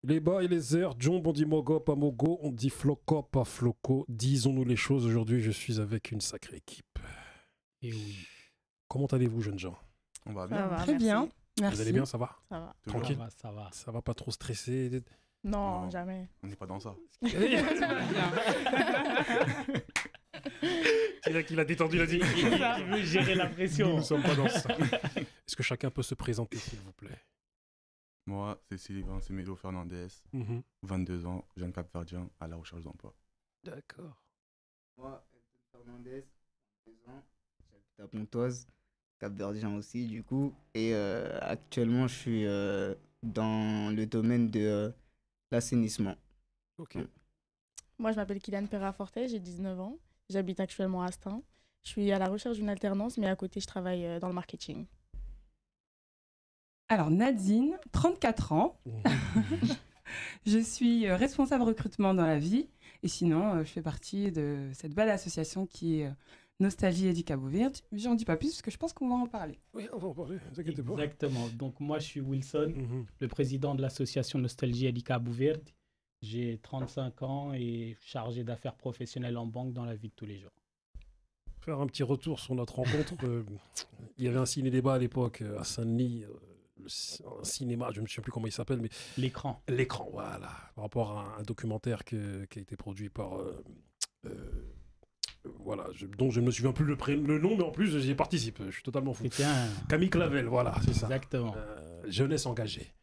Les bas et les airs, Jomb, on dit Mogo, pas Mogo, on dit Floco, pas Floco. Disons-nous les choses, aujourd'hui je suis avec une sacrée équipe. Et oui, Comment allez-vous, jeunes gens? On va Ça bien. va, Très merci. bien. Merci. Vous allez bien, ça va? Ça va. Toujours. Tranquille. ça va. Ça va, pas trop stressé? Non, Non. jamais. On n'est pas dans ça. C'est qu'il a détendu, il a dit. Il veut gérer la Nous pression. ne sommes pas dans ça. Est-ce que chacun peut se présenter, s'il vous plaît? Moi, c'est Sylvain Semedo Fernandez, 22 ans, jeune capverdien à la recherche d'emploi. D'accord. Moi, Elton Fernandez, 22 ans, j'habite à Pontoise, capverdien aussi du coup. Et actuellement, je suis dans le domaine de l'assainissement. Ok. Moi, je m'appelle Kylian Perra-Forte, j'ai 19 ans. J'habite actuellement à Astin. Je suis à la recherche d'une alternance, mais à côté, je travaille dans le marketing. Alors, Nadine, 34 ans. Je suis responsable recrutement dans la vie. Et sinon, je fais partie de cette belle association qui est Nostalgie et du Cabo Verde. J'en dis pas plus parce que je pense qu'on va en parler. Oui, on va en parler, ne vous inquiétez pas. Exactement. Donc moi, je suis Wilson, le président de l'association Nostalgie et Cabo Verde. J'ai 35 ans et chargé d'affaires professionnelles en banque dans la vie de tous les jours. Faire un petit retour sur notre rencontre. Il y avait un ciné-débat à l'époque à Saint-Denis, un cinéma, je ne me souviens plus comment il s'appelle, mais L'écran. l'écran, voilà, par rapport à un documentaire qui a été produit par... voilà, dont je ne me souviens plus le nom, mais en plus j'y participe, je suis totalement fou. C'était un... Camille Clavel, voilà, c'est ça. Exactement. Jeunesse engagée.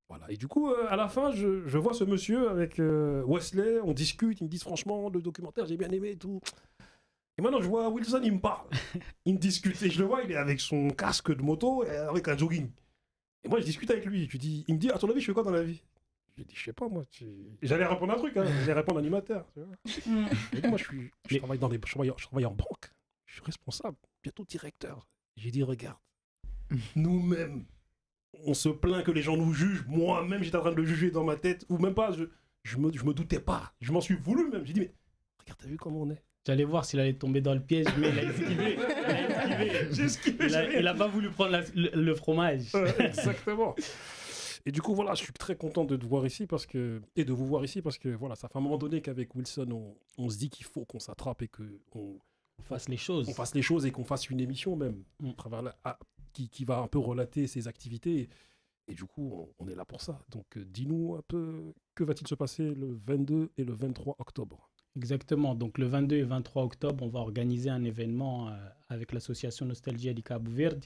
Voilà. Et du coup, à la fin, je vois ce monsieur avec Wesley, on discute, ils me disent franchement, le documentaire, j'ai bien aimé et tout. Et maintenant, je vois Wilson, il me parle. Il me discute. Et je le vois, il est avec son casque de moto et avec un jogging. Et moi, je discute avec lui. Il me dit, à ton avis, je fais quoi dans la vie? Je lui dis, je sais pas, moi. J'allais répondre un truc, hein. J'allais répondre animateur. Tu vois. J'ai dit, moi, je travaille en banque. Je suis responsable, bientôt directeur. J'ai dit, regarde, nous-mêmes, on se plaint que les gens nous jugent. Moi-même, j'étais en train de le juger dans ma tête. Ou même pas, je me doutais pas. Je m'en suis voulu même. J'ai dit, mais regarde, t'as vu comment on est? J'allais voir s'il allait tomber dans le piège, mais il a esquivé. J'ai esquivé. Il a pas voulu prendre le fromage. Exactement. Et du coup, voilà, je suis très content de te voir ici et de vous voir ici parce que voilà, ça fait un moment donné qu'avec Wilson, on se dit qu'il faut qu'on s'attrape et qu'on fasse les choses. On fasse les choses et qu'on fasse une émission même à travers qui va un peu relater ses activités. Et du coup, on est là pour ça. Donc, dis-nous un peu, que va-t-il se passer le 22 et le 23 octobre? Exactement. Donc, le 22 et 23 octobre, on va organiser un événement avec l'association Nostalgie et Cabo Verde.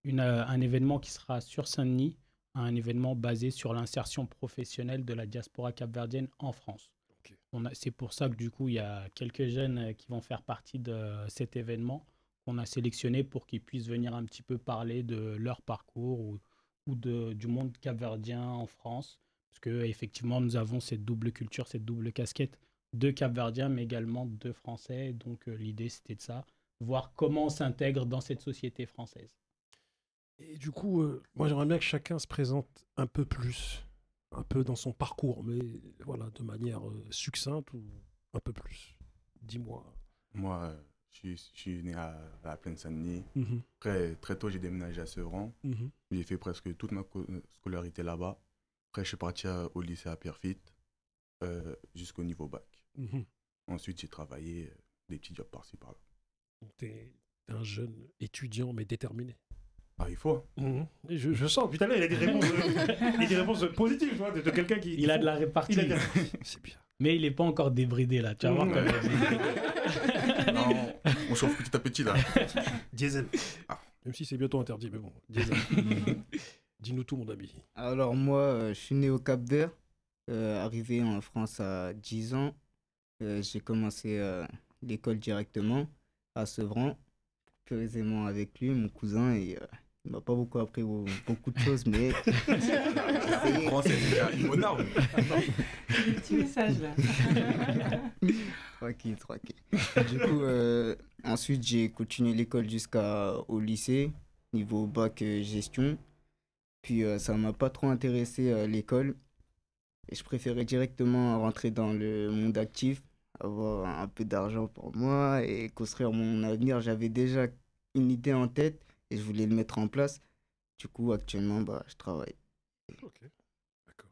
Un événement qui sera sur Saint-Denis, un événement basé sur l'insertion professionnelle de la diaspora capverdienne en France. Okay. C'est pour ça que du coup, il y a quelques jeunes qui vont faire partie de cet événement qu'on a sélectionné pour qu'ils puissent venir un petit peu parler de leur parcours ou du monde capverdien en France. Parce qu'effectivement, nous avons cette double culture, cette double casquette de capverdiens, mais également de Français. Donc l'idée, c'était de ça, voir comment on s'intègre dans cette société française. Et du coup, moi, j'aimerais bien que chacun se présente un peu plus, un peu dans son parcours, mais voilà, de manière succincte ou un peu plus. Dis-moi. Moi, je suis né à la Plaine Saint-Denis. Très tôt, j'ai déménagé à Sevran. J'ai fait presque toute ma scolarité là-bas. Après, je suis parti au lycée à Pierrefitte jusqu'au niveau bac. Ensuite, j'ai travaillé des petits jobs par-ci, par-là. Donc, t'es un jeune étudiant, mais déterminé. Ah, il faut. Je sens, putain, là, il a des réponses positives, tu vois, de quelqu'un qui... Il a de la répartie. C'est bien. Mais il n'est pas encore débridé, là. Tu vas voir quand même. Non, on chauffe petit à petit, là. Diesel. Ah, même si c'est bientôt interdit, mais bon, diesel. Dis-nous tout, mon ami. Alors moi, je suis né au Cap-Vert, arrivé en France à 10 ans. J'ai commencé l'école directement à Sevran, plus aisément avec lui, mon cousin, et il m'a pas beaucoup appris beaucoup de choses, mais... Le français, c'est une bonne arme. Des petits messages, là. Tranquille. Du coup, ensuite, j'ai continué l'école jusqu'au lycée, niveau bac gestion. Puis, ça m'a pas trop intéressé, l'école. Et je préférais directement rentrer dans le monde actif, avoir un peu d'argent pour moi et construire mon avenir. J'avais déjà une idée en tête et je voulais le mettre en place. Du coup, actuellement, je travaille. Ok, d'accord.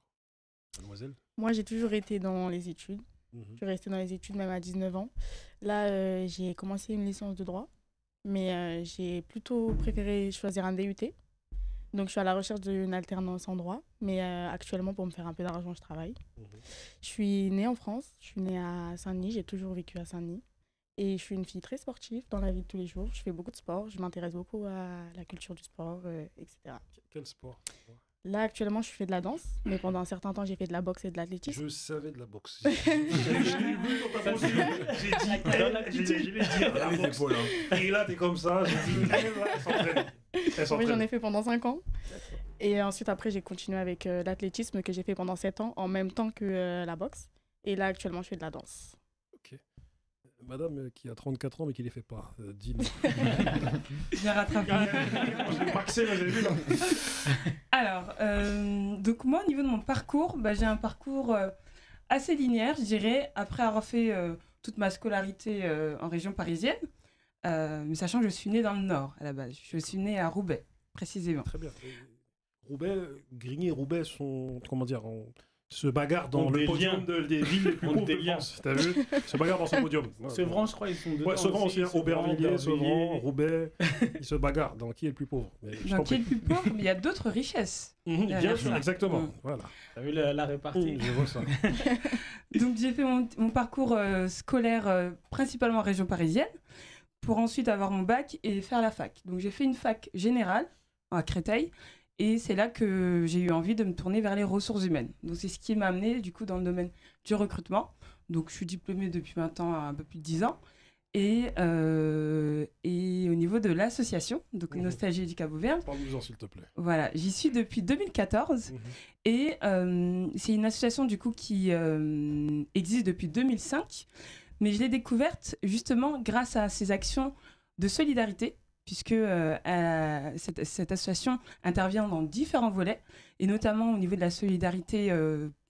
mademoiselle? Moi, j'ai toujours été dans les études. Je suis restée dans les études même à 19 ans. Là, j'ai commencé une licence de droit, mais j'ai plutôt préféré choisir un DUT. Donc, je suis à la recherche d'une alternance en droit, mais actuellement, pour me faire un peu d'argent, je travaille. Je suis née en France, je suis née à Saint-Denis, j'ai toujours vécu à Saint-Denis. Et je suis une fille très sportive dans la vie de tous les jours. Je fais beaucoup de sport, je m'intéresse beaucoup à la culture du sport, etc. Quel sport? Là, actuellement, je fais de la danse, mais pendant un certain temps, j'ai fait de la boxe et de l'athlétisme. Je savais de la boxe. J'ai vu quand t'as postulé. J'ai dit, la boxe. Et là, t'es comme ça. J'ai dit, elle s'entraîne. Oui, j'en ai fait pendant 5 ans. Et ensuite, après, j'ai continué avec l'athlétisme que j'ai fait pendant 7 ans, en même temps que la boxe. Et là, actuellement, je fais de la danse. Ok. Madame qui a 34 ans, mais qui ne les fait pas. Dis-nous. Je vais rattraper. Je l'ai maxé, là, j'ai vu, là. Alors, donc moi, au niveau de mon parcours, j'ai un parcours assez linéaire, je dirais, après avoir fait toute ma scolarité en région parisienne, mais sachant que je suis née dans le Nord, à la base. Je suis née à Roubaix, précisément. Très bien. Roubaix, Grigny et Roubaix sont, comment dire, se bagarrent dans le podium des villes les plus pauvres de France. T'as vu? Se bagarrent dans ce podium. Sevran, je crois, ils sont dedans. Ouais, Sevran aussi, Aubervilliers, Sevran, Roubaix, ils se bagarrent dans qui est le plus pauvre. Dans qui est le plus pauvre, mais il y a d'autres richesses. Bien sûr, exactement. Voilà. T'as vu la répartie? Je vois ça. Donc j'ai fait mon parcours scolaire principalement en région parisienne, pour ensuite avoir mon bac et faire la fac. Donc j'ai fait une fac générale à Créteil, et c'est là que j'ai eu envie de me tourner vers les ressources humaines. Donc c'est ce qui m'a amené du coup dans le domaine du recrutement. Donc je suis diplômée depuis maintenant un peu plus de 10 ans. Et au niveau de l'association, donc Nostalgie du Cap-Vert. Parle-nous-en s'il te plaît. Voilà, j'y suis depuis 2014. Et c'est une association du coup qui existe depuis 2005. Mais je l'ai découverte justement grâce à ces actions de solidarité, puisque cette association intervient dans différents volets, et notamment au niveau de la solidarité,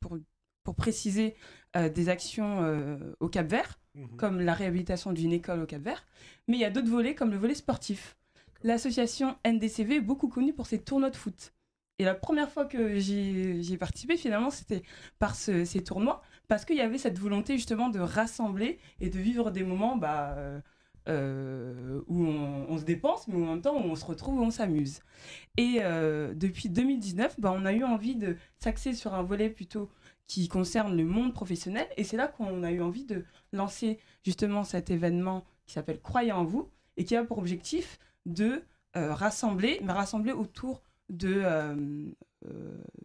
pour préciser, des actions au Cap-Vert, comme la réhabilitation d'une école au Cap-Vert, mais il y a d'autres volets, comme le volet sportif. L'association NDCV est beaucoup connue pour ses tournois de foot. Et la première fois que j'y ai participé, finalement, c'était par ces tournois, parce qu'il y avait cette volonté justement de rassembler et de vivre des moments où on se dépense, mais en même temps où on se retrouve, où on s'amuse. Et depuis 2019, on a eu envie de s'axer sur un volet plutôt qui concerne le monde professionnel, et c'est là qu'on a eu envie de lancer justement cet événement qui s'appelle Croyez en vous, et qui a pour objectif de rassembler autour de...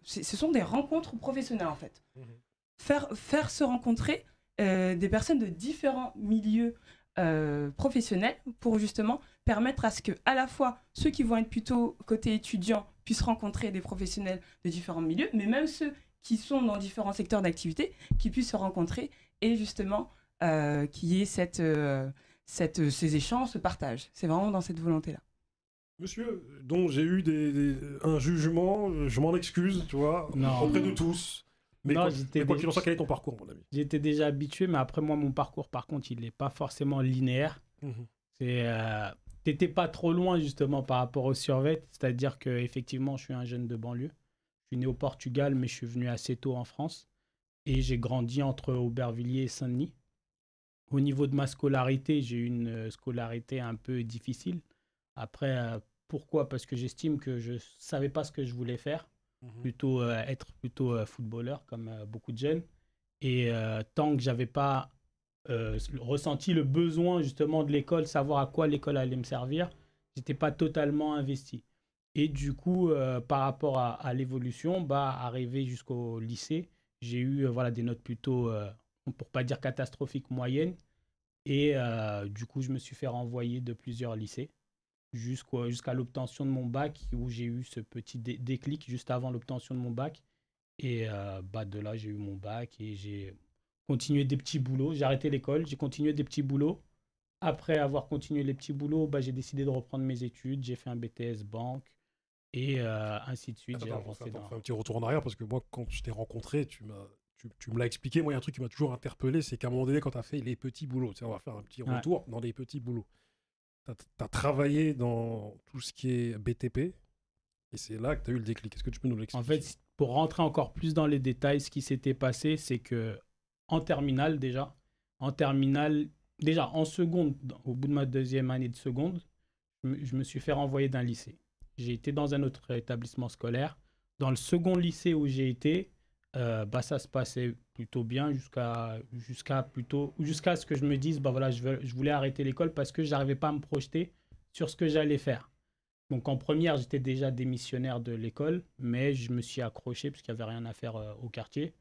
ce sont des rencontres professionnelles en fait. Faire se rencontrer des personnes de différents milieux professionnels pour justement permettre à ce que à la fois ceux qui vont être plutôt côté étudiant puissent rencontrer des professionnels de différents milieux, mais même ceux qui sont dans différents secteurs d'activité qui puissent se rencontrer et justement qu'il y ait ces échanges, ce partage. C'est vraiment dans cette volonté-là. Monsieur, dont j'ai eu un jugement, je m'en excuse, tu vois, auprès de tous. Mais quoi qu'il en soit, quel est ton parcours, mon ami? J'étais déjà habitué, mais après moi, mon parcours, par contre, il n'est pas forcément linéaire. T'étais pas trop loin, justement, par rapport au survêt. C'est-à-dire qu'effectivement, je suis un jeune de banlieue. Je suis né au Portugal, mais je suis venu assez tôt en France. Et j'ai grandi entre Aubervilliers et Saint-Denis. Au niveau de ma scolarité, j'ai eu une scolarité un peu difficile. Après, pourquoi? Parce que j'estime que je ne savais pas ce que je voulais faire. Être plutôt footballeur, comme beaucoup de jeunes. Et tant que je n'avais pas ressenti le besoin, justement, de l'école, savoir à quoi l'école allait me servir, je n'étais pas totalement investi. Et du coup, par rapport à l'évolution, arrivé jusqu'au lycée, j'ai eu des notes plutôt, pour ne pas dire catastrophiques, moyennes. Et du coup, je me suis fait renvoyer de plusieurs lycées jusqu'à l'obtention de mon bac, où j'ai eu ce petit déclic juste avant l'obtention de mon bac. Et de là, j'ai eu mon bac et j'ai continué des petits boulots. J'ai arrêté l'école, j'ai continué des petits boulots. Après avoir continué les petits boulots, j'ai décidé de reprendre mes études. J'ai fait un BTS banque et ainsi de suite. J'ai avancé on fait un petit retour en arrière, parce que moi, quand je t'ai rencontré, tu me l'as expliqué. Moi, il y a un truc qui m'a toujours interpellé, c'est qu'à un moment donné, quand tu as fait les petits boulots, on va faire un petit retour dans les petits boulots. Tu as travaillé dans tout ce qui est BTP, et c'est là que tu as eu le déclic. Est-ce que tu peux nous l'expliquer? En fait, pour rentrer encore plus dans les détails, ce qui s'était passé, c'est que en terminale déjà, en seconde, au bout de ma 2e année de seconde, je me suis fait renvoyer d'un lycée. J'ai été dans un autre établissement scolaire. Dans le second lycée où j'ai été, ça se passait plutôt bien jusqu'à ce que je me dise, voilà, je voulais arrêter l'école parce que je n'arrivais pas à me projeter sur ce que j'allais faire. Donc en première, j'étais déjà démissionnaire de l'école, mais je me suis accroché parce qu'il n'y avait rien à faire au quartier.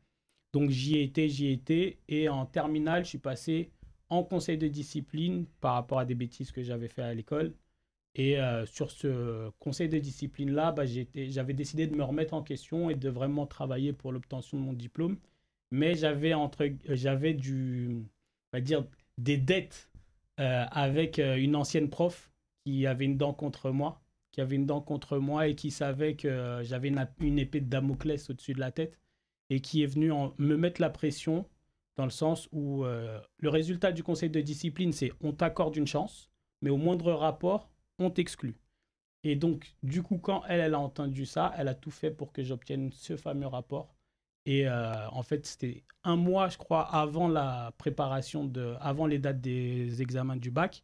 Donc j'y ai été. Et en terminale, je suis passé en conseil de discipline par rapport à des bêtises que j'avais fait à l'école. Et sur ce conseil de discipline-là, j'avais décidé de me remettre en question et de vraiment travailler pour l'obtention de mon diplôme. Mais j'avais des dettes avec une ancienne prof qui avait une dent contre moi, et qui savait que j'avais une épée de Damoclès au-dessus de la tête et qui est venue me mettre la pression dans le sens où le résultat du conseil de discipline, c'est on t'accorde une chance, mais au moindre rapport, on t'exclut. Et donc, du coup, quand elle a entendu ça, elle a tout fait pour que j'obtienne ce fameux rapport. Et en fait, c'était un mois, je crois, avant la préparation avant les dates des examens du bac.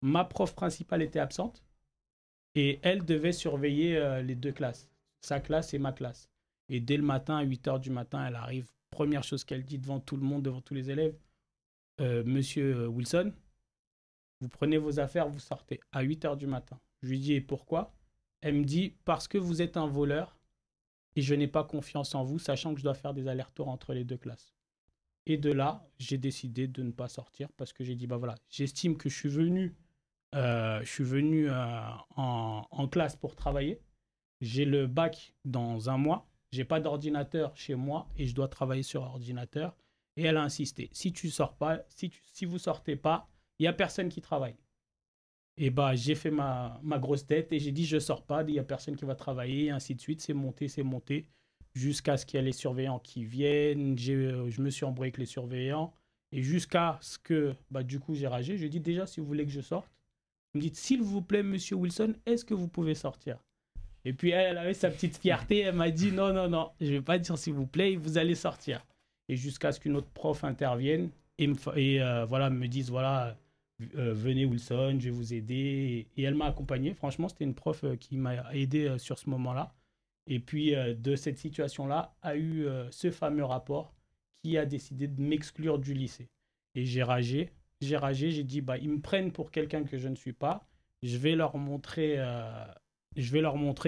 Ma prof principale était absente et elle devait surveiller les 2 classes, sa classe et ma classe. Et dès le matin, à 8h du matin, elle arrive. Première chose qu'elle dit devant tout le monde, devant tous les élèves, Monsieur Wilson, vous prenez vos affaires, vous sortez à 8h du matin. Je lui dis, et pourquoi? Elle me dit, parce que vous êtes un voleur et je n'ai pas confiance en vous, sachant que je dois faire des allers-retours entre les 2 classes. Et de là, j'ai décidé de ne pas sortir parce que j'ai dit, voilà, j'estime que je suis venu en classe pour travailler. J'ai le bac dans un mois, j'ai pas d'ordinateur chez moi et je dois travailler sur ordinateur. Et elle a insisté, si vous sortez pas, il n'y a personne qui travaille. Et j'ai fait ma grosse tête et j'ai dit, je sors pas, il n'y a personne qui va travailler, et ainsi de suite. C'est monté, jusqu'à ce qu'il y ait les surveillants qui viennent. Je me suis embrouillé avec les surveillants. Et jusqu'à ce que, du coup, j'ai ragé. Je dis, déjà, si vous voulez que je sorte, vous me dites, s'il vous plaît, monsieur Wilson, est-ce que vous pouvez sortir? Et puis, elle avait sa petite fierté. Elle m'a dit, non, je ne vais pas dire s'il vous plaît, vous allez sortir. Et jusqu'à ce qu'une autre prof intervienne et me dise, voilà, venez Wilson, je vais vous aider. Et elle m'a accompagné. Franchement, c'était une prof qui m'a aidé sur ce moment-là. Et puis, de cette situation-là, a eu ce fameux rapport qui a décidé de m'exclure du lycée. Et j'ai ragé, j'ai dit, ils me prennent pour quelqu'un que je ne suis pas. Je vais leur montrer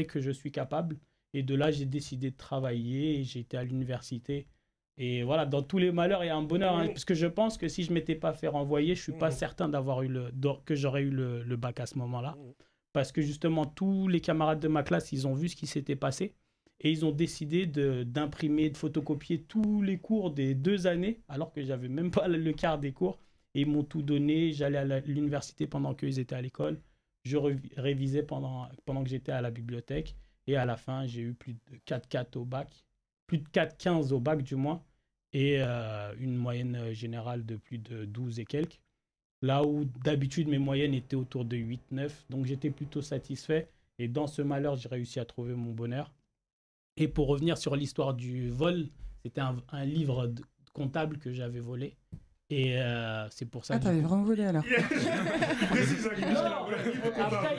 que je suis capable. Et de là, j'ai décidé de travailler et j'ai été à l'université. Et voilà, dans tous les malheurs, il y a un bonheur. Parce que je pense que si je ne m'étais pas fait renvoyer, je ne suis pas certain que j'aurais eu le bac à ce moment-là. Parce que justement, tous les camarades de ma classe, ils ont vu ce qui s'était passé. Et ils ont décidé d'imprimer, de photocopier tous les cours des 2 années, alors que je n'avais même pas le quart des cours. Et ils m'ont tout donné. J'allais à l'université pendant qu'ils étaient à l'école. Je révisais pendant que j'étais à la bibliothèque. Et à la fin, j'ai eu plus de 4,4 au bac. Plus de 4,15 au bac du moins. Et une moyenne générale de plus de 12 et quelques. Là où d'habitude, mes moyennes étaient autour de 8-9. Donc j'étais plutôt satisfait. Et dans ce malheur, j'ai réussi à trouver mon bonheur. Et pour revenir sur l'histoire du vol, c'était un livre comptable que j'avais volé. Et c'est pour ça que... t'avais vraiment volé alors. Après,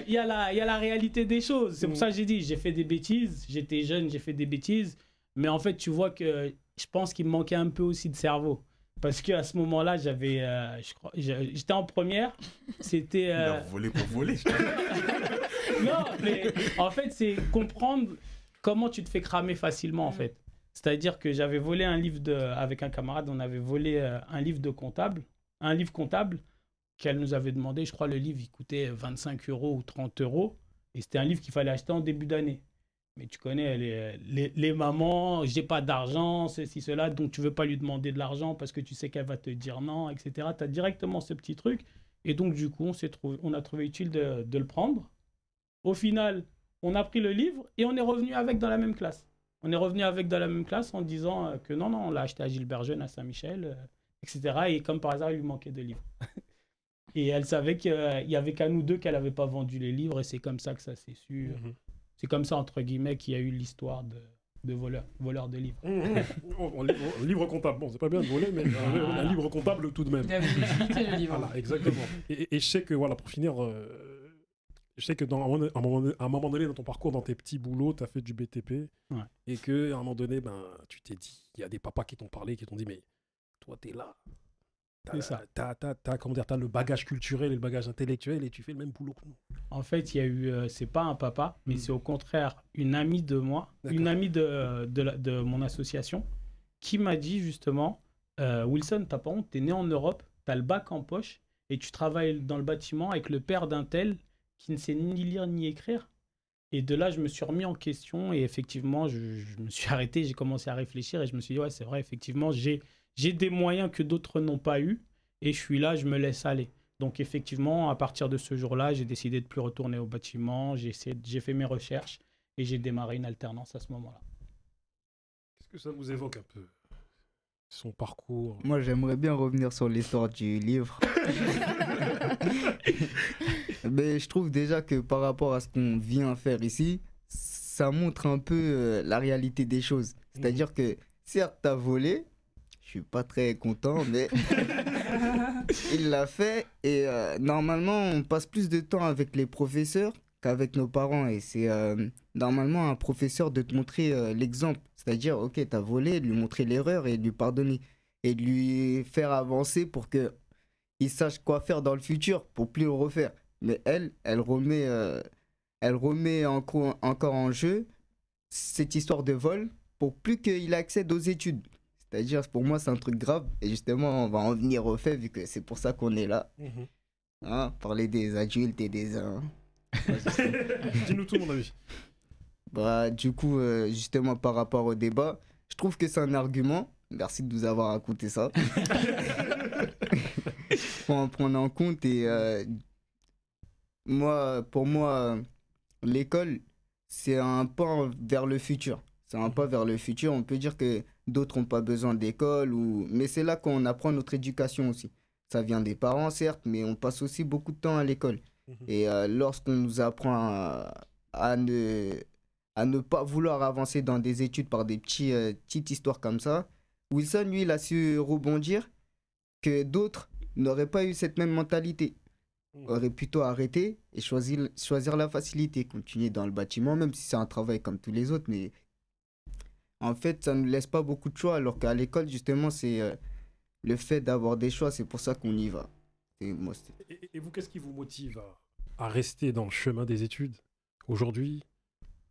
il y a la réalité des choses. C'est pour ça que j'ai dit, j'ai fait des bêtises. J'étais jeune, j'ai fait des bêtises. Mais en fait, tu vois que je pense qu'il me manquait un peu aussi de cerveau. Parce qu'à ce moment-là, j'étais en première. C'était... Il a volé pour voler. Non, mais en fait, c'est comprendre comment tu te fais cramer facilement, en fait. C'est-à-dire que j'avais volé un livre avec un camarade, on avait volé un livre comptable qu'elle nous avait demandé. Je crois le livre, il coûtait 25 € ou 30 €. Et c'était un livre qu'il fallait acheter en début d'année. Mais tu connais les mamans, j'ai pas d'argent, ceci, cela, donc tu veux pas lui demander de l'argent parce que tu sais qu'elle va te dire non, etc. Tu as directement ce petit truc. Et donc, du coup, on a trouvé utile de le prendre. Au final, on a pris le livre et on est revenu avec dans la même classe. On est revenu avec dans la même classe en disant que non, on l'a acheté à Gilbert Jeune, à Saint-Michel, etc. Et comme par hasard, il lui manquait de livres. Et elle savait qu'il n'y avait qu'à nous deux qu'elle n'avait pas vendu les livres et c'est comme ça que ça s'est su. c'est comme ça, entre guillemets, qu'il y a eu l'histoire de voleur de livres. Livre comptable, bon, c'est pas bien de voler, mais un livre comptable tout de même. Il avait utilité, le livre. Voilà, exactement. Et je sais que, voilà, pour finir, je sais que à un moment donné dans ton parcours, dans tes petits boulots, tu as fait du BTP. Ouais. Et qu'à un moment donné, tu t'es dit, il y a des papas qui t'ont parlé, qui t'ont dit, mais toi, tu es là. C'est ça. T'as le bagage culturel et le bagage intellectuel et tu fais le même boulot que nous. En fait, il y a eu, c'est pas un papa, mais c'est au contraire une amie de moi, une amie de mon association, qui m'a dit justement, Wilson, t'as pas honte, t'es né en Europe, t'as le bac en poche et tu travailles dans le bâtiment avec le père d'un tel qui ne sait ni lire ni écrire. Et de là, je me suis remis en question et effectivement, je me suis arrêté, j'ai commencé à réfléchir et je me suis dit, ouais, c'est vrai, effectivement, j'ai des moyens que d'autres n'ont pas eu et je suis là, je me laisse aller. Donc effectivement, à partir de ce jour-là, j'ai décidé de ne plus retourner au bâtiment, j'ai fait mes recherches et j'ai démarré une alternance à ce moment-là. Qu'est-ce que ça vous évoque un peu, son parcours? Moi, j'aimerais bien revenir sur l'histoire du livre. Mais je trouve déjà que par rapport à ce qu'on vient faire ici, ça montre un peu la réalité des choses. C'est-à-dire que, certes, t'as volé, je suis pas très content, mais il l'a fait. Et normalement, on passe plus de temps avec les professeurs qu'avec nos parents. Et c'est normalement un professeur de te montrer l'exemple. C'est-à-dire, ok, t'as volé, de lui montrer l'erreur et de lui pardonner. Et de lui faire avancer pour qu'il sache quoi faire dans le futur, pour plus le refaire. Mais elle remet encore en jeu cette histoire de vol pour plus qu'il accède aux études. C'est-à-dire, pour moi, c'est un truc grave. Et justement, on va en venir au fait, vu que c'est pour ça qu'on est là. Hein, parler des adultes et des... Dis-nous tout, mon avis. Bah, du coup, justement, par rapport au débat, je trouve que c'est un argument. Merci de nous avoir raconté ça. Faut en prendre en compte. Et pour moi, l'école, c'est un pas vers le futur. C'est un pas vers le futur. On peut dire que d'autres n'ont pas besoin d'école, mais c'est là qu'on apprend notre éducation aussi. Ça vient des parents, certes, mais on passe aussi beaucoup de temps à l'école. Et lorsqu'on nous apprend à ne pas vouloir avancer dans des études par des petites histoires comme ça, Wilson, lui, il a su rebondir que d'autres n'auraient pas eu cette même mentalité. Auraient plutôt arrêté et choisir la facilité, continuer dans le bâtiment, même si c'est un travail comme tous les autres, mais en fait, ça ne nous laisse pas beaucoup de choix, alors qu'à l'école, justement, c'est le fait d'avoir des choix, c'est pour ça qu'on y va. Et vous, qu'est-ce qui vous motive à rester dans le chemin des études aujourd'hui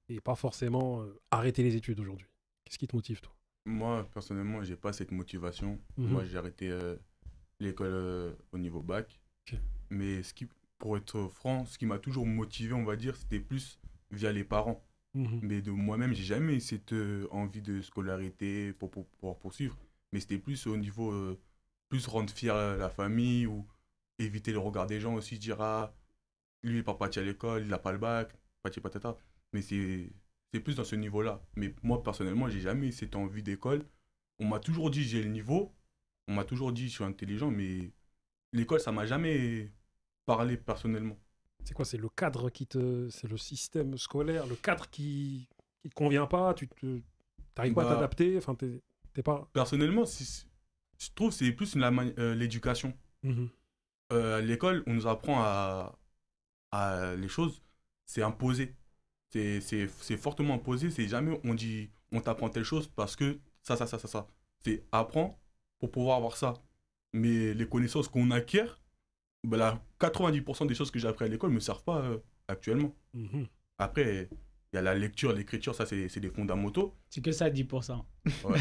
et pas forcément arrêter les études aujourd'hui? Qu'est-ce qui te motive, toi? Moi, personnellement, j'ai pas cette motivation. Moi, j'ai arrêté l'école au niveau bac. Okay. Mais pour être franc, ce qui m'a toujours motivé, on va dire, c'était plus via les parents. Mais de moi-même, j'ai jamais eu cette envie de scolarité pour pouvoir poursuivre. Mais c'était plus au niveau, plus rendre fier la famille ou éviter le regard des gens aussi, dire ah, lui, il n'est pas parti à l'école, il n'a pas le bac, patata. Mais c'est plus dans ce niveau-là. Mais moi, personnellement, j'ai jamais eu cette envie d'école. On m'a toujours dit j'ai le niveau, on m'a toujours dit je suis intelligent, mais l'école, ça m'a jamais parlé personnellement. C'est quoi? C'est le cadre c'est le système scolaire, le cadre qui te convient pas, tu n'arrives pas à t'adapter, enfin, t'es pas... Personnellement, je trouve que c'est plus l'éducation. À l'école, on nous apprend à les choses, c'est imposé. C'est fortement imposé, c'est jamais on dit on t'apprend telle chose parce que ça. C'est apprends pour pouvoir avoir ça. Mais les connaissances qu'on acquiert, ben là, 90% des choses que j'ai appris à l'école ne me servent pas actuellement. Après, il y a la lecture, l'écriture, ça c'est des fondamentaux. C'est que ça, 10%. Ouais.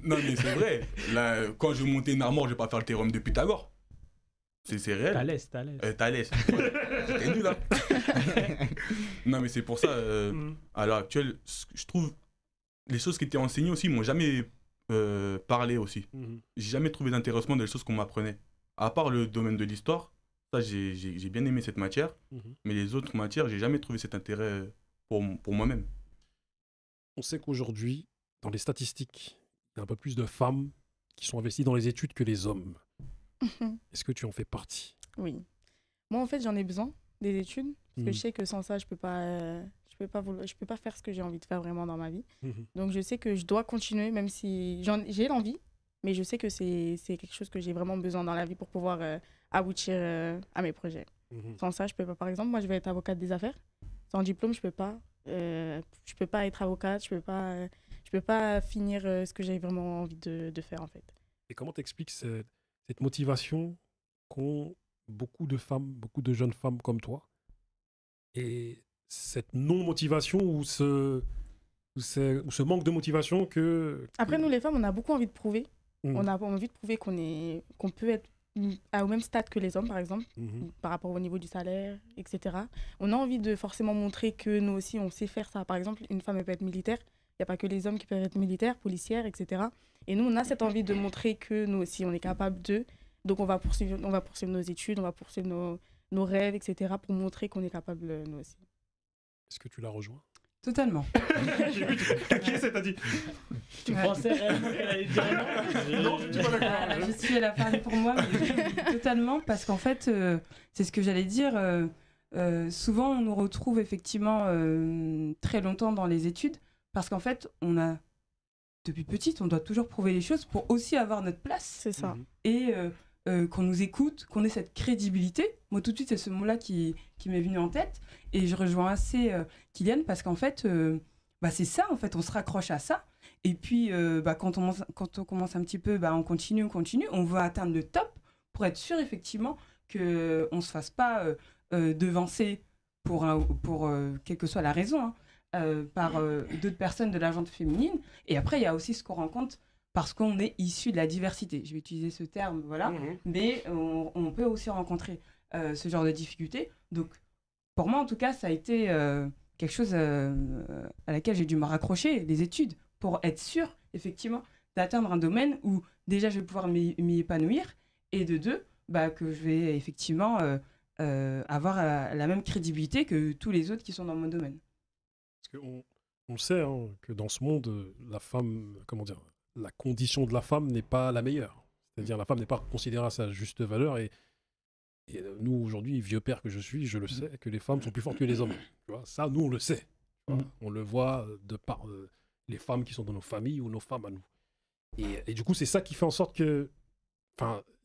Non mais c'est vrai. Là, quand je montais une armoire, je vais pas faire le théorème de Pythagore. C'est réel. Thalès. J'étais nul, là. Non mais c'est pour ça, à l'heure actuelle, je trouve, les choses qui étaient enseignées aussi m'ont jamais parlé aussi. J'ai jamais trouvé d'intéressement dans les choses qu'on m'apprenait. À part le domaine de l'histoire, ça j'ai bien aimé cette matière, mais les autres matières, j'ai jamais trouvé cet intérêt pour moi-même. On sait qu'aujourd'hui, dans les statistiques, il y a un peu plus de femmes qui sont investies dans les études que les hommes. Est-ce que tu en fais partie? Oui. Moi, en fait, j'en ai besoin des études, Parce que je sais que sans ça, je peux pas faire ce que j'ai envie de faire vraiment dans ma vie. Donc je sais que je dois continuer, même si j'ai l'envie, mais je sais que c'est quelque chose que j'ai vraiment besoin dans la vie pour pouvoir aboutir à mes projets. Sans ça, je peux pas. Par exemple, moi, je vais être avocate des affaires. Sans diplôme, je peux pas être avocate, je peux pas finir ce que j'ai vraiment envie de faire, en fait. Et comment t'expliques cette motivation qu'ont beaucoup de femmes, beaucoup de jeunes femmes comme toi, et cette non-motivation ou ce manque de motivation que... Après, nous, les femmes, on a beaucoup envie de prouver. On a envie de prouver qu'on peut être au même stade que les hommes, par exemple, par rapport au niveau du salaire, etc. On a envie de forcément montrer que nous aussi, on sait faire ça. Par exemple, une femme, elle peut être militaire. Il n'y a pas que les hommes qui peuvent être militaires, policières, etc. Et nous, on a cette envie de montrer que nous aussi, on est capable de... Donc, on va poursuivre nos études, on va poursuivre nos rêves, etc. pour montrer qu'on est capable, nous aussi. Est-ce que tu l'as rejoint? Totalement. J'ai vu, t'as dit. Tu pensais réellement qu'elle allait dire non? Non, je suis pas d'accord. Je suis à la fin pour moi, mais totalement, parce qu'en fait, c'est ce que j'allais dire. Souvent, on nous retrouve effectivement très longtemps dans les études, parce qu'en fait, depuis petite, on doit toujours prouver les choses pour aussi avoir notre place. C'est ça. Et qu'on nous écoute, qu'on ait cette crédibilité. Moi, tout de suite, c'est ce mot-là qui m'est venu en tête. Et je rejoins assez Kylian, parce qu'en fait, c'est ça, en fait, on se raccroche à ça. Et puis, quand on commence un petit peu, on continue. On veut atteindre le top pour être sûr, effectivement, qu'on ne se fasse pas devancer pour quelle que soit la raison, par d'autres personnes de la gente féminine. Et après, il y a aussi ce qu'on rencontre parce qu'on est issu de la diversité. Je vais utiliser ce terme, voilà. Mais on peut aussi rencontrer ce genre de difficultés. Donc, pour moi, en tout cas, ça a été quelque chose à laquelle j'ai dû me raccrocher, les études, pour être sûr, effectivement, d'atteindre un domaine où, déjà, je vais pouvoir m'y épanouir, et de deux, que je vais effectivement avoir la même crédibilité que tous les autres qui sont dans mon domaine. Parce qu'on sait que dans ce monde, la femme, la condition de la femme n'est pas la meilleure. C'est-à-dire la femme n'est pas considérée à sa juste valeur. Et nous, aujourd'hui, vieux père que je suis, je le sais, que les femmes sont plus fortes que les hommes. Tu vois, ça, nous, on le sait. On le voit de par les femmes qui sont dans nos familles ou nos femmes à nous. Et du coup, c'est ça qui fait en sorte que...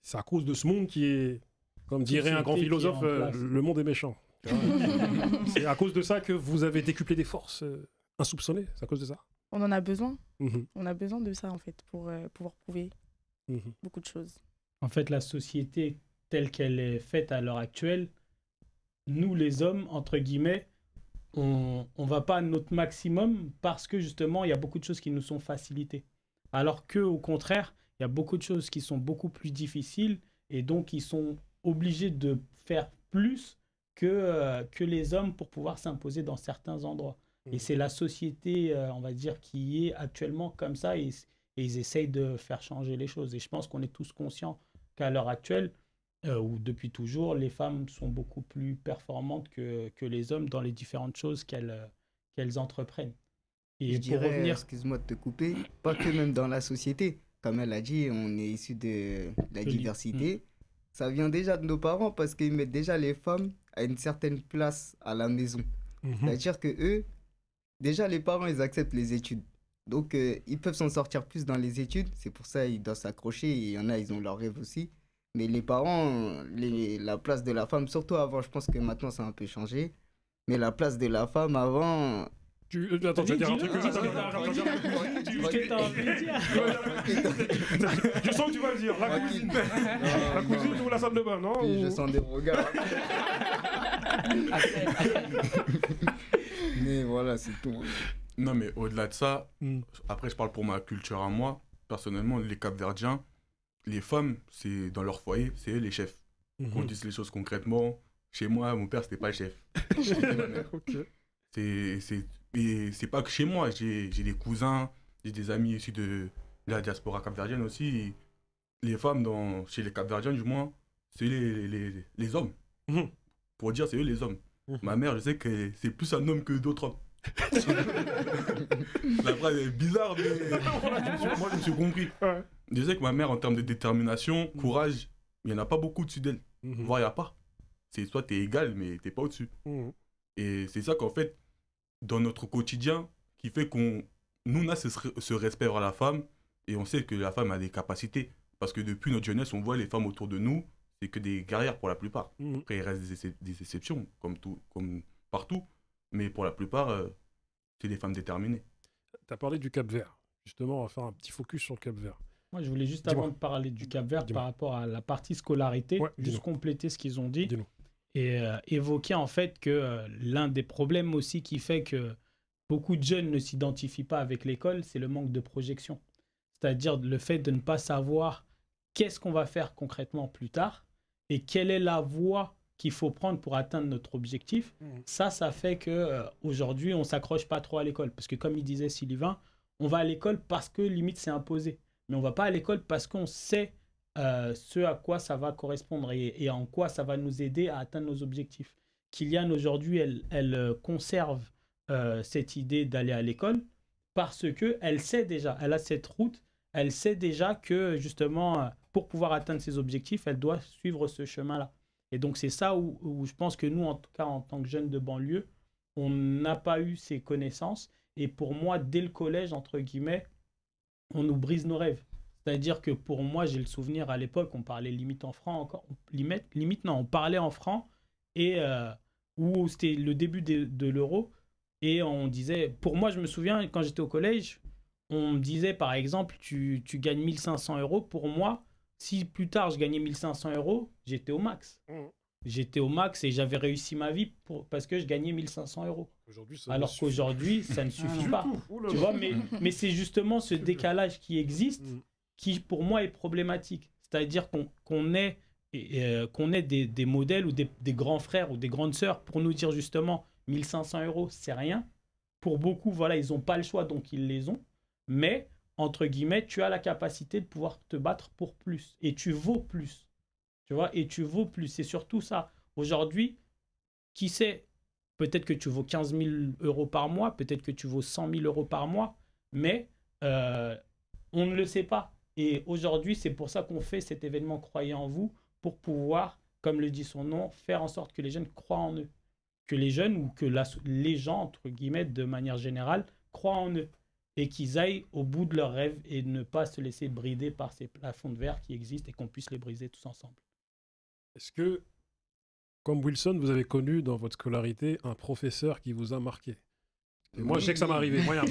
c'est à cause de ce monde qui est... Comme dirait un grand philosophe, le monde est méchant. C'est à cause de ça que vous avez décuplé des forces insoupçonnées. C'est à cause de ça. On en a besoin. On a besoin de ça, en fait, pour pouvoir prouver beaucoup de choses. En fait, la société telle qu'elle est faite à l'heure actuelle, nous, les hommes, entre guillemets, on va pas à notre maximum parce que, justement, il y a beaucoup de choses qui nous sont facilitées. Alors qu'au contraire, il y a beaucoup de choses qui sont beaucoup plus difficiles et donc ils sont obligés de faire plus que les hommes pour pouvoir s'imposer dans certains endroits. Et c'est la société, on va dire, qui est actuellement comme ça et ils essayent de faire changer les choses. Et je pense qu'on est tous conscients qu'à l'heure actuelle, ou depuis toujours, les femmes sont beaucoup plus performantes que les hommes dans les différentes choses qu'elles entreprennent. Et je dirais, excuse-moi de te couper, pas que même dans la société. Comme elle a dit, on est issu de la diversité. Ça vient déjà de nos parents parce qu'ils mettent déjà les femmes à une certaine place à la maison. C'est-à-dire que eux, déjà les parents, ils acceptent les études. Donc, ils peuvent s'en sortir plus dans les études. C'est pour ça qu'ils doivent s'accrocher. Et il y en a, ils ont leurs rêves aussi. Mais les parents, la place de la femme, surtout avant, je pense que maintenant, ça a un peu changé. Mais la place de la femme avant... Attends, je vais dire un truc. Je sens que tu vas le dire. La cuisine. La cuisine ou la salle de bain, non? Je sens des regards. Mais voilà, c'est tout. Non, mais au-delà de ça, après, je parle pour ma culture à moi. Personnellement, les Cap-Verdiens, les femmes, c'est dans leur foyer, c'est eux les chefs. Qu'on dise les choses concrètement. Chez moi, mon père, c'était pas le chef. C'est pas que chez moi, j'ai des cousins, j'ai des amis issus de la diaspora capverdienne aussi. Les femmes, chez les Capverdiens du moins, c'est les hommes. Pour dire, c'est eux les hommes. Ma mère, je sais que c'est plus un homme que d'autres hommes. La phrase est bizarre, mais moi je me suis compris. Je sais que ma mère, en termes de détermination, courage, il n'y en a pas beaucoup au-dessus d'elle. Voire il n'y a pas. C'est soit t'es égal, mais t'es pas au-dessus. Et c'est ça qu'en fait, dans notre quotidien, qui fait qu'on nous, on a ce respect vers la femme, et on sait que la femme a des capacités. Parce que depuis notre jeunesse, on voit les femmes autour de nous, c'est que des guerrières pour la plupart. Après, il reste des exceptions, comme partout. Mais pour la plupart, c'est des femmes déterminées. Tu as parlé du Cap-Vert. Justement, on va faire un petit focus sur le Cap-Vert. Moi, je voulais juste, avant de parler du Cap-Vert, par rapport à la partie scolarité, juste compléter ce qu'ils ont dit. Et évoquer en fait que l'un des problèmes aussi qui fait que beaucoup de jeunes ne s'identifient pas avec l'école, c'est le manque de projection. C'est-à-dire le fait de ne pas savoir qu'est-ce qu'on va faire concrètement plus tard et quelle est la voie qu'il faut prendre pour atteindre notre objectif. Ça fait que aujourd'hui on ne s'accroche pas trop à l'école. Parce que comme il disait Sylvain, on va à l'école parce que limite c'est imposé. Mais on ne va pas à l'école parce qu'on sait ce à quoi ça va correspondre et en quoi ça va nous aider à atteindre nos objectifs. Kylian, aujourd'hui, elle conserve cette idée d'aller à l'école parce qu'elle sait déjà, elle a cette route, elle sait déjà que justement, pour pouvoir atteindre ses objectifs, elle doit suivre ce chemin-là. Et donc, c'est ça où je pense que nous, en tout cas, en tant que jeunes de banlieue, on n'a pas eu ces connaissances. Et pour moi, dès le collège, entre guillemets, on nous brise nos rêves. C'est-à-dire que pour moi, j'ai le souvenir à l'époque, on parlait limite en francs encore. Limite, non, on parlait en francs et où c'était le début de l'euro. Et on disait, pour moi, je me souviens, quand j'étais au collège, on me disait, par exemple, tu gagnes 1500 €. Pour moi, si plus tard, je gagnais 1500 €, j'étais au max. J'étais au max et j'avais réussi ma vie parce que je gagnais 1500 €. Alors qu'aujourd'hui, ça ne suffit pas. Tu vois, mais c'est justement ce décalage qui existe qui, pour moi, est problématique. C'est-à-dire qu'on ait des modèles ou des grands frères ou des grandes sœurs pour nous dire justement 1500 €, c'est rien. Pour beaucoup, voilà, ils n'ont pas le choix, donc ils les ont. Mais, entre guillemets, tu as la capacité de pouvoir te battre pour plus. Et tu vaux plus. Tu vois, et tu vaux plus. C'est surtout ça. Aujourd'hui, qui sait, peut-être que tu vaux 15 000 € par mois, peut-être que tu vaux 100 000 € par mois, mais on ne le sait pas. Et aujourd'hui, c'est pour ça qu'on fait cet événement Croyez en vous, pour pouvoir, comme le dit son nom, faire en sorte que les jeunes croient en eux. Que les jeunes ou que les gens, entre guillemets, de manière générale, croient en eux. Et qu'ils aillent au bout de leurs rêves et ne pas se laisser brider par ces plafonds de verre qui existent et qu'on puisse les briser tous ensemble. Est-ce que, comme Wilson, vous avez connu dans votre scolarité un professeur qui vous a marqué? Moi, je sais que ça m'est arrivé. Moi, là,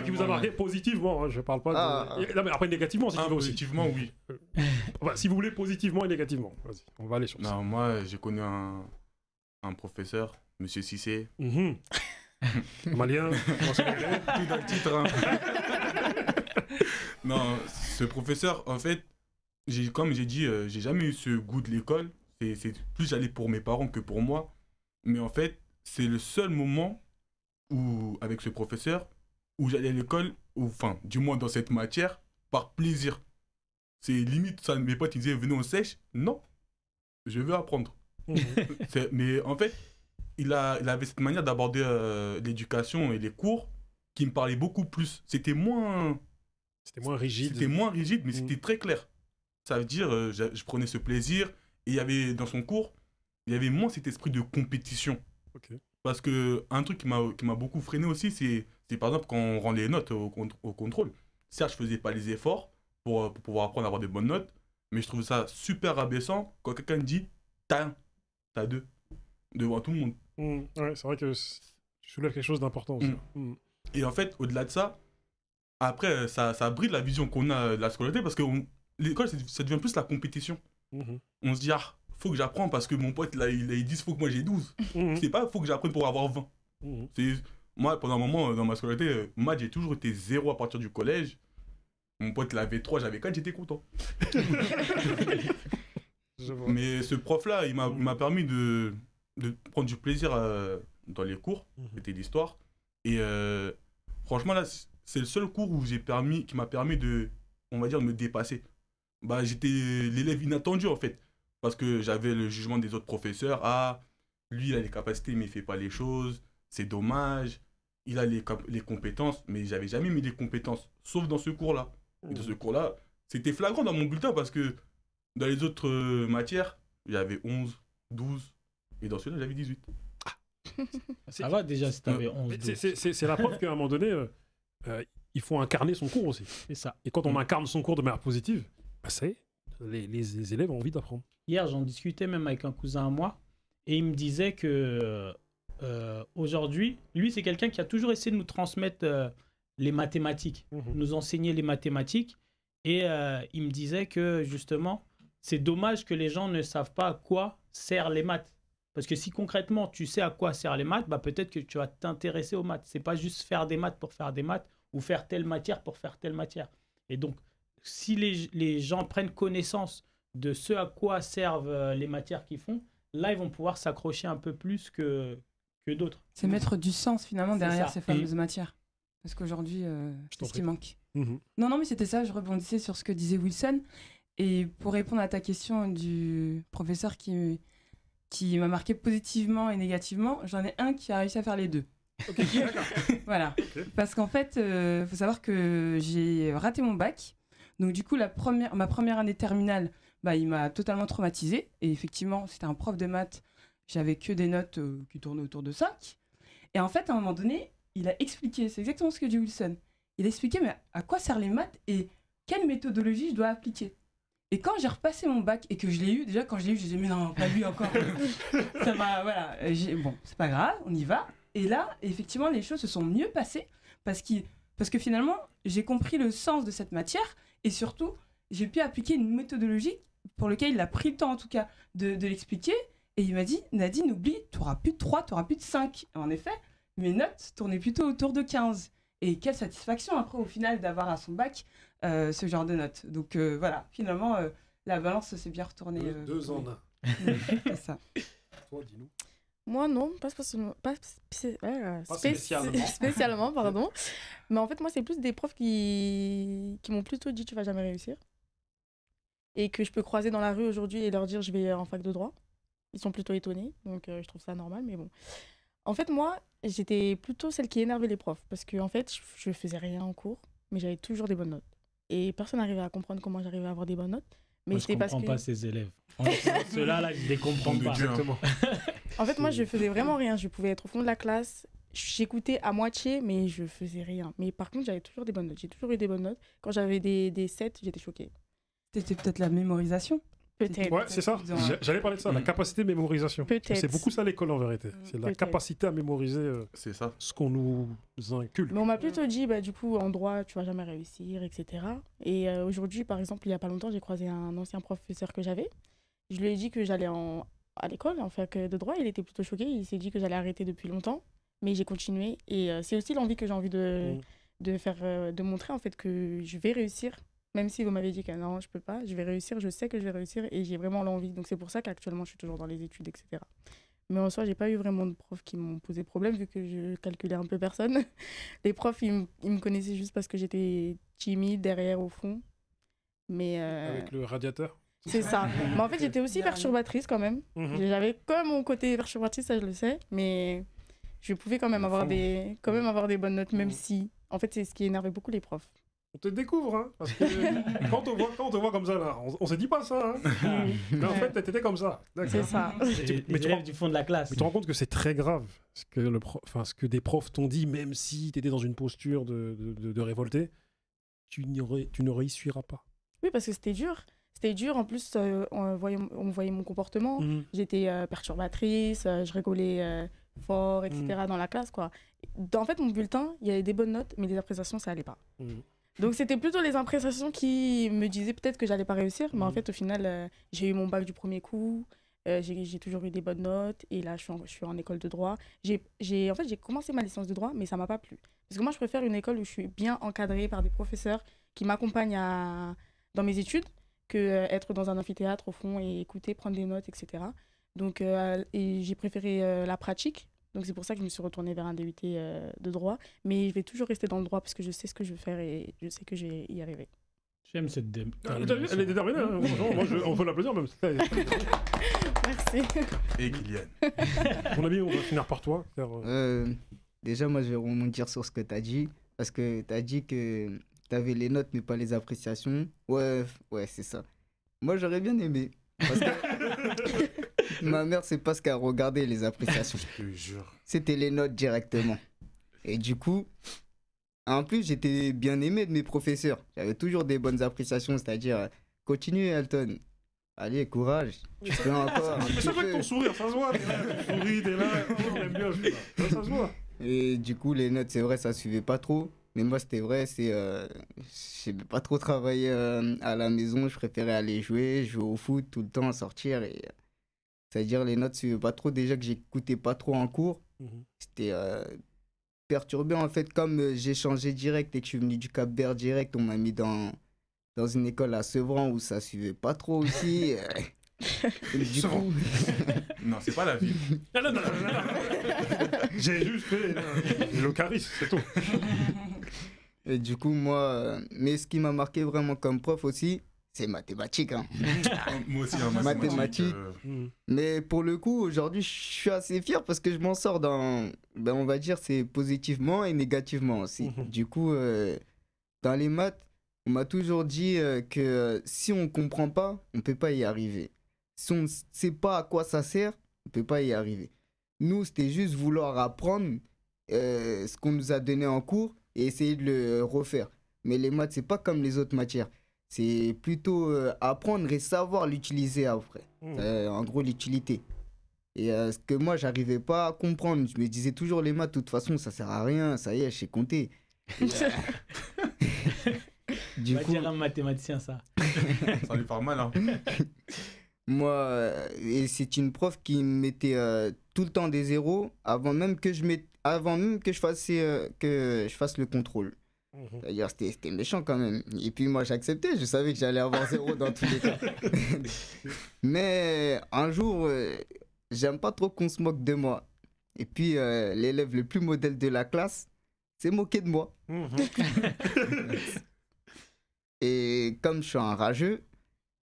qui vous a marqué positivement, hein, je parle pas de... Non, mais après, négativement, si tu veux aussi. Positivement, oui. Si vous voulez, positivement et négativement. Vas-y, on va aller sur ça. Non, moi, j'ai connu un professeur, Monsieur Cissé. Malien, tout dans le titre. Hein. Non, ce professeur, en fait, comme j'ai dit, j'ai jamais eu ce goût de l'école. C'est plus j'allais pour mes parents que pour moi. Mais en fait, c'est le seul moment où, avec ce professeur, où j'allais à l'école, enfin, du moins dans cette matière, par plaisir. C'est limite, ça, mes potes ils disaient venez on sèche. Non, je veux apprendre. Mais en fait, il avait cette manière d'aborder l'éducation et les cours qui me parlait beaucoup plus. C'était moins rigide. C'était moins rigide, mais c'était très clair. Ça veut dire, je prenais ce plaisir. Et il y avait, dans son cours, il y avait moins cet esprit de compétition. Parce qu'un truc qui m'a beaucoup freiné aussi, c'est par exemple quand on rend les notes au contrôle. Certes, je faisais pas les efforts pour pouvoir apprendre à avoir des bonnes notes, mais je trouve ça super rabaissant quand quelqu'un dit « t'as 2 » devant tout le monde. Ouais, c'est vrai que tu soulèves quelque chose d'important aussi. Et en fait, au-delà de ça, après, ça bride la vision qu'on a de la scolarité parce que l'école, ça devient plus la compétition. On se dit, faut que j'apprenne parce que mon pote, là, il dit, faut que moi j'ai 12. C'est pas, faut que j'apprenne pour avoir 20. Moi, pendant un moment, dans ma scolarité, maths, j'ai toujours été 0 à partir du collège. Mon pote, il avait 3, j'avais 4, j'étais content. Mais ce prof-là, il m'a permis de prendre du plaisir dans les cours. C'était l'histoire. Et franchement, là, c'est le seul cours qui m'a permis de, on va dire, de me dépasser. Bah, j'étais l'élève inattendu, en fait. Parce que j'avais le jugement des autres professeurs. Ah, lui, il a les capacités, mais il ne fait pas les choses. C'est dommage. Il a les compétences, mais j'avais jamais mis les compétences, sauf dans ce cours-là. Et dans ce cours-là, c'était flagrant dans mon bulletin parce que dans les autres matières, j'avais 11, 12, et dans celui-là, j'avais 18. Ça va déjà si t'avais 11. C'est la preuve qu'à un moment donné, il faut incarner son cours aussi. C'est ça. Et quand on incarne son cours de manière positive, bah ça y est, les élèves ont envie d'apprendre. Hier, j'en discutais même avec un cousin à moi, et il me disait que aujourd'hui, lui, c'est quelqu'un qui a toujours essayé de nous transmettre les mathématiques, nous enseigner les mathématiques, et il me disait que justement, c'est dommage que les gens ne savent pas à quoi servent les maths. Parce que si concrètement, tu sais à quoi servent les maths, bah, peut-être que tu vas t'intéresser aux maths. C'est pas juste faire des maths pour faire des maths, ou faire telle matière pour faire telle matière. Et donc, si les gens prennent connaissance de ce à quoi servent les matières qu'ils font, là, ils vont pouvoir s'accrocher un peu plus que d'autres. C'est mettre du sens finalement derrière ça. ces fameuses matières. Parce qu'aujourd'hui, c'est ce qui manque. Non, mais c'était ça, je rebondissais sur ce que disait Wilson. Et pour répondre à ta question du professeur qui m'a marqué positivement et négativement, j'en ai un qui a réussi à faire les deux. Ok, d'accord. Voilà. Okay. Parce qu'en fait, faut savoir que j'ai raté mon bac. Donc du coup, ma première année terminale, bah, il m'a totalement traumatisée. Et effectivement, c'était un prof de maths. J'avais que des notes qui tournaient autour de 5. Et en fait, à un moment donné, il a expliqué, c'est exactement ce que dit Wilson. Il a expliqué mais à quoi servent les maths et quelle méthodologie je dois appliquer. Et quand j'ai repassé mon bac et que je l'ai eu, déjà quand je l'ai eu, je disais mais non, pas lui encore. Ça m'a, voilà. Bon, c'est pas grave, on y va. Et là, effectivement, les choses se sont mieux passées parce que finalement, j'ai compris le sens de cette matière et surtout, j'ai pu appliquer une méthodologie pour laquelle il a pris le temps en tout cas de l'expliquer. Et il m'a dit, Nadine, oublie, tu n'auras plus de 3, tu n'auras plus de 5. Et en effet, mes notes tournaient plutôt autour de 15. Et quelle satisfaction après au final d'avoir à son bac ce genre de notes. Donc voilà, finalement, la balance s'est bien retournée. Deux en un. C'est ça. Toi, dis-nous. Moi, non, pas spécialement, pardon. Mais en fait, moi, c'est plus des profs qui m'ont plutôt dit tu vas jamais réussir. Et que je peux croiser dans la rue aujourd'hui et leur dire je vais en fac de droit. Ils sont plutôt étonnés, donc je trouve ça normal, mais bon. En fait, moi, j'étais plutôt celle qui énervait les profs. Parce que, en fait, je faisais rien en cours, mais j'avais toujours des bonnes notes. Et personne n'arrivait à comprendre comment j'arrivais à avoir des bonnes notes. Mais moi, je ne comprends pas ces élèves. Ceux-là, je ne les comprends pas. Exactement. En fait, moi, je faisais vraiment rien. Je pouvais être au fond de la classe. J'écoutais à moitié, mais je faisais rien. Mais par contre, j'avais toujours des bonnes notes. J'ai toujours eu des bonnes notes. Quand j'avais des 7, j'étais choquée. C'était peut-être la mémorisation. Peut-être. Ouais, c'est ça. J'allais parler de ça, la capacité de mémorisation. Peut-être. C'est beaucoup ça l'école en vérité. C'est la capacité à mémoriser c'est ça. Ce qu'on nous inculque. Mais on m'a plutôt dit, bah, du coup, en droit, tu vas jamais réussir, etc. Et aujourd'hui, par exemple, il y a pas longtemps, j'ai croisé un ancien professeur que j'avais. Je lui ai dit que j'allais à l'école, en fac de droit. Il était plutôt choqué. Il s'est dit que j'allais arrêter depuis longtemps. Mais j'ai continué. Et c'est aussi l'envie que j'ai envie de faire, de montrer, en fait, que je vais réussir. Même si vous m'avez dit que non, je peux pas, je vais réussir, je sais que je vais réussir et j'ai vraiment l'envie. Donc c'est pour ça qu'actuellement, je suis toujours dans les études, etc. Mais en soi, j'ai pas eu vraiment de profs qui m'ont posé problème vu que je calculais un peu personne. Les profs, ils me connaissaient juste parce que j'étais timide derrière au fond. Mais avec le radiateur. C'est ça. Mais en fait, j'étais aussi perturbatrice quand même. J'avais quand même mon côté perturbatrice, ça je le sais. Mais je pouvais quand même avoir des bonnes notes, même si... En fait, c'est ce qui énervait beaucoup les profs. On te découvre, hein, parce que quand on te voit comme ça, là, on se dit pas ça. Hein. Mais en fait, t'étais comme ça. C'est ça. Mais tu élèves du fond de la classe. Mais tu te rends compte que c'est très grave ce que des profs t'ont dit, même si t'étais dans une posture de révolté, tu ne réussiras pas. Oui, parce que c'était dur. C'était dur. En plus, on voyait mon comportement. J'étais perturbatrice, je rigolais fort, etc. dans la classe, quoi. En fait, mon bulletin, il y avait des bonnes notes, mais les appréciations, ça allait pas. Donc c'était plutôt les appréciations qui me disaient peut-être que j'allais pas réussir, mais en fait au final j'ai eu mon bac du premier coup, j'ai toujours eu des bonnes notes et là je suis en école de droit. J'ai commencé ma licence de droit mais ça m'a pas plu. Parce que moi je préfère une école où je suis bien encadrée par des professeurs qui m'accompagnent dans mes études que être dans un amphithéâtre au fond et écouter, prendre des notes, etc. Donc et j'ai préféré la pratique. Donc c'est pour ça que je me suis retournée vers un DUT de droit. Mais je vais toujours rester dans le droit parce que je sais ce que je veux faire et je sais que je vais y arriver. J'aime cette détermination. Elle est déterminée. Hein. Moi, on peut l'applaudir même. Merci. Et Kylian. Mon ami, on va finir par toi. Déjà, moi, je vais rebondir sur ce que tu as dit. Parce que tu as dit que tu avais les notes mais pas les appréciations. Ouais, c'est ça. Moi, j'aurais bien aimé. Parce que Ma mère, c'est pas ce qu'elle regardait, les appréciations. Je te jure. C'était les notes directement. Et du coup, en plus, j'étais bien aimé de mes professeurs. J'avais toujours des bonnes appréciations, c'est-à-dire, continue, Elton. Allez, courage. Tu peux encore. un C'est petit vrai que peu. ton sourire, ça se voit. T'es là, tu souris, t'es là. Oh, on aime bien, je suis là. Ça se voit. Et du coup, les notes, c'est vrai, ça suivait pas trop. Mais moi, c'était vrai, j'aimais pas trop travailler à la maison. Je préférais aller jouer au foot tout le temps, sortir. C'est-à-dire, les notes suivaient pas trop. Déjà que j'écoutais pas trop en cours. C'était perturbé, en fait. Comme j'ai changé direct et que je suis venu du Cap-Vert direct, on m'a mis dans une école à Sevran où ça suivait pas trop aussi. Du coup... Non, c'est pas la ville. Non. J'ai juste fait le charisme, c'est tout. Et du coup, moi... Mais ce qui m'a marqué vraiment comme prof aussi, c'est mathématiques. Hein. Moi aussi, en Mathématiques. Mais pour le coup, aujourd'hui, je suis assez fier parce que je m'en sors dans... Ben, on va dire, c'est positivement et négativement aussi. Du coup, dans les maths, on m'a toujours dit que si on ne comprend pas, on ne peut pas y arriver. Si on ne sait pas à quoi ça sert, on ne peut pas y arriver. Nous, c'était juste vouloir apprendre ce qu'on nous a donné en cours et essayer de le refaire. Mais les maths, ce n'est pas comme les autres matières. C'est plutôt apprendre et savoir l'utiliser après. En gros, l'utilité. Et ce que moi, je n'arrivais pas à comprendre. Je me disais toujours, les maths, de toute façon, ça ne sert à rien. Ça y est, je sais compter. Du coup, dire un mathématicien ça. Ça lui parle mal, hein. Moi, et c'est une prof qui me mettait tout le temps des zéros avant même que je fasse le contrôle. D'ailleurs, c'était méchant quand même. Et puis moi, j'acceptais. Je savais que j'allais avoir 0 dans tous les cas. Mais un jour, j'aime pas trop qu'on se moque de moi. Et puis, l'élève le plus modèle de la classe s'est moqué de moi. Et comme je suis un rageux,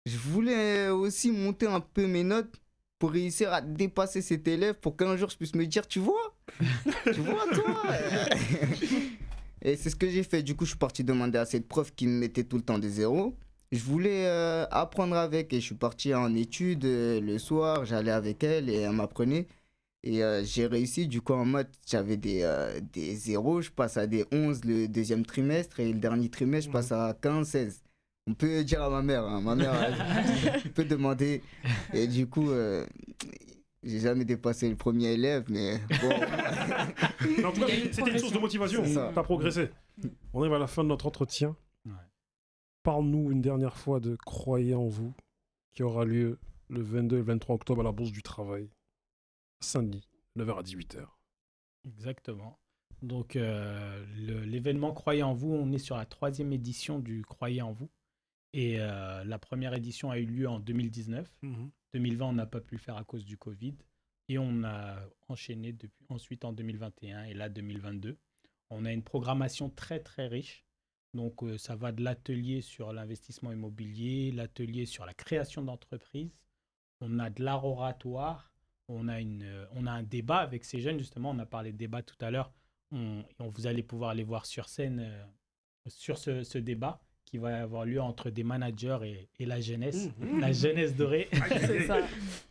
je voulais aussi monter un peu mes notes pour réussir à dépasser cet élève pour qu'un jour je puisse me dire, tu vois toi. Et c'est ce que j'ai fait. Du coup, je suis parti demander à cette prof qui me mettait tout le temps des zéros. Je voulais apprendre avec et je suis parti en études le soir. J'allais avec elle et elle m'apprenait. Et j'ai réussi. Du coup, en maths, j'avais des zéros. Je passe à des 11 le deuxième trimestre et le dernier trimestre, je passe à 15, 16. On peut dire à ma mère. Hein. Ma mère peut demander. Et du coup... j'ai jamais dépassé le premier élève, mais bon. En tout cas, c'était une source de motivation. T'as progressé. On arrive à la fin de notre entretien. Ouais. Parle-nous une dernière fois de Croyez en vous, qui aura lieu le 22 et 23 octobre à la Bourse du Travail, à Saint-Denis, 9h à 18h. Exactement. Donc, l'événement Croyez en vous, on est sur la 3e édition du Croyez en vous. Et la première édition a eu lieu en 2019. 2020, on n'a pas pu le faire à cause du Covid. Et on a enchaîné ensuite en 2021 et là 2022. On a une programmation très, très riche. Donc, ça va de l'atelier sur l'investissement immobilier, l'atelier sur la création d'entreprises. On a de l'art oratoire. On a un débat avec ces jeunes, justement. On a parlé de débat tout à l'heure. Vous allez pouvoir aller voir sur scène sur ce débat qui va avoir lieu entre des managers et la jeunesse, la jeunesse dorée. C'est ça.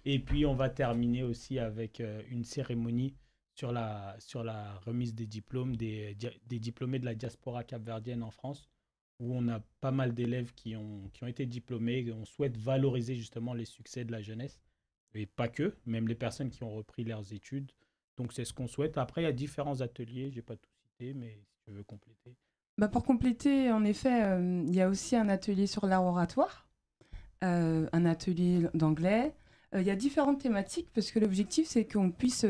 Et puis, on va terminer aussi avec une cérémonie sur la remise des diplômes des diplômés de la diaspora capverdienne en France, où on a pas mal d'élèves qui ont été diplômés et on souhaite valoriser justement les succès de la jeunesse. Et pas que, même les personnes qui ont repris leurs études. Donc, c'est ce qu'on souhaite. Après, il y a différents ateliers. Je n'ai pas tout cité, mais si tu veux compléter. Pour compléter, en effet, il y a aussi un atelier sur l'art oratoire, un atelier d'anglais. Il y a différentes thématiques parce que l'objectif, c'est qu'on puisse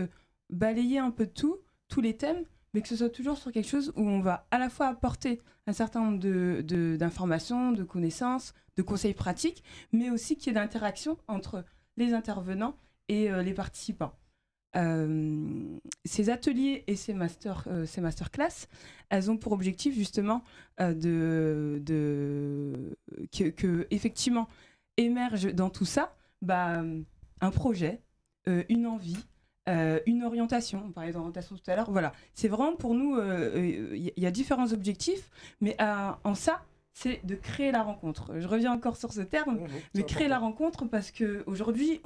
balayer un peu tous les thèmes, mais que ce soit toujours sur quelque chose où on va à la fois apporter un certain nombre d'informations, de connaissances, de conseils pratiques, mais aussi qu'il y ait d'interaction entre les intervenants et les participants. Ces ateliers et ces masterclass, elles ont pour objectif justement que effectivement émerge dans tout ça un projet, une envie, une orientation. On parlait d'orientation tout à l'heure. Voilà, c'est vraiment pour nous, il y a différents objectifs, mais en ça, c'est de créer la rencontre. Je reviens encore sur ce terme, mais créer la rencontre parce qu'aujourd'hui,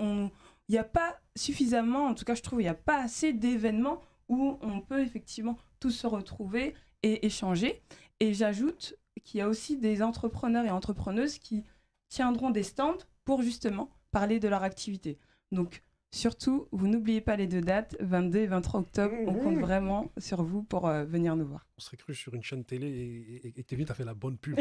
il n'y a pas suffisamment, en tout cas je trouve, il n'y a pas assez d'événements où on peut effectivement tous se retrouver et échanger. Et j'ajoute qu'il y a aussi des entrepreneurs et entrepreneuses qui tiendront des stands pour justement parler de leur activité. Donc surtout, vous n'oubliez pas les 2 dates, 22 et 23 octobre. On compte vraiment sur vous pour venir nous voir. On serait cru sur une chaîne télé et Kevin, t'as fait la bonne pub.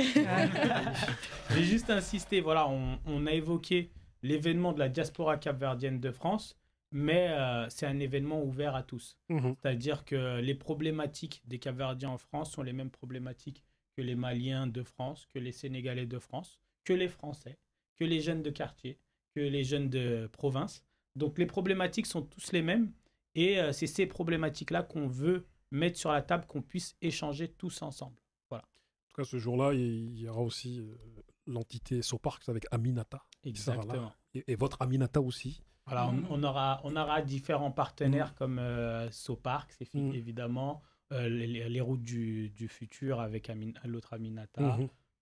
J'ai juste insisté, voilà, on a évoqué l'événement de la diaspora capverdienne de France, mais c'est un événement ouvert à tous. C'est-à-dire que les problématiques des Capverdiens en France sont les mêmes problématiques que les Maliens de France, que les Sénégalais de France, que les Français, que les jeunes de quartier, que les jeunes de province. Donc les problématiques sont tous les mêmes et c'est ces problématiques-là qu'on veut mettre sur la table, qu'on puisse échanger tous ensemble. Voilà. En tout cas, ce jour-là, il y aura aussi l'entité SoParks avec Aminata. Exactement. Et votre Aminata aussi. Voilà, on aura différents partenaires comme SoParks, évidemment, les routes du futur avec l'autre Aminata,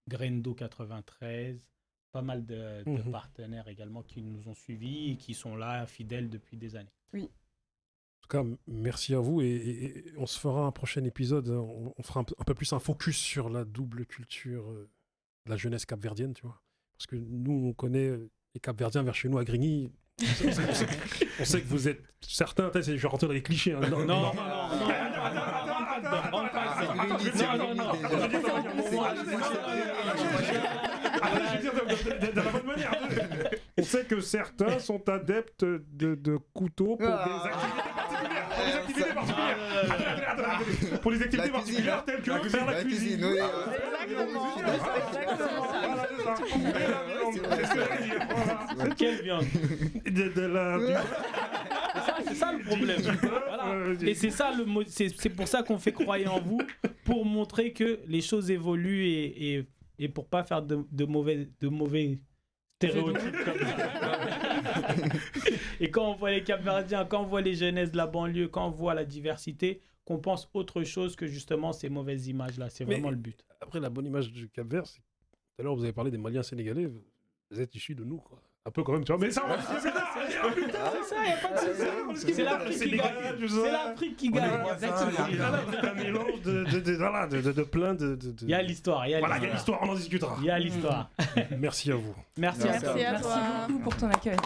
Grendo 93, pas mal de partenaires également qui nous ont suivis et qui sont là, fidèles depuis des années. Oui. En tout cas, merci à vous et on se fera un prochain épisode. On fera un peu plus un focus sur la double culture de la jeunesse capverdienne, tu vois. Parce que nous, on connaît les Capverdiens vers chez nous à Grigny. On sait que vous êtes certains, je vais rentrer dans les clichés. Hein. Non. De la bonne manière. On sait que certains sont adeptes de couteaux pour des activités particulières. Pour les activités particulières telles que faire la cuisine. Quelle viande? C'est ça le problème. Voilà. Et c'est ça c'est pour ça qu'on fait croire en vous, pour montrer que les choses évoluent et pour pas faire de mauvais stéréotypes comme ça. Et quand on voit les Capverdiens, quand on voit les jeunesses de la banlieue, quand on voit la diversité, qu'on pense autre chose que justement ces mauvaises images-là. C'est vraiment le but. Après, la bonne image du Cap-Vert, c'est tout à l'heure vous avez parlé des Maliens sénégalais, vous êtes issus de nous, quoi. Un peu quand même, tu vois. Mais ça, on va c'est ça, il n'y a pas de souci. C'est l'Afrique qui gagne. C'est l'Afrique qui gagne. C'est un mélange de plein de... Il y a l'histoire. Voilà, il y a l'histoire, on en discutera. Il y a l'histoire. Merci à vous. Merci à toi. Merci beaucoup pour ton accueil.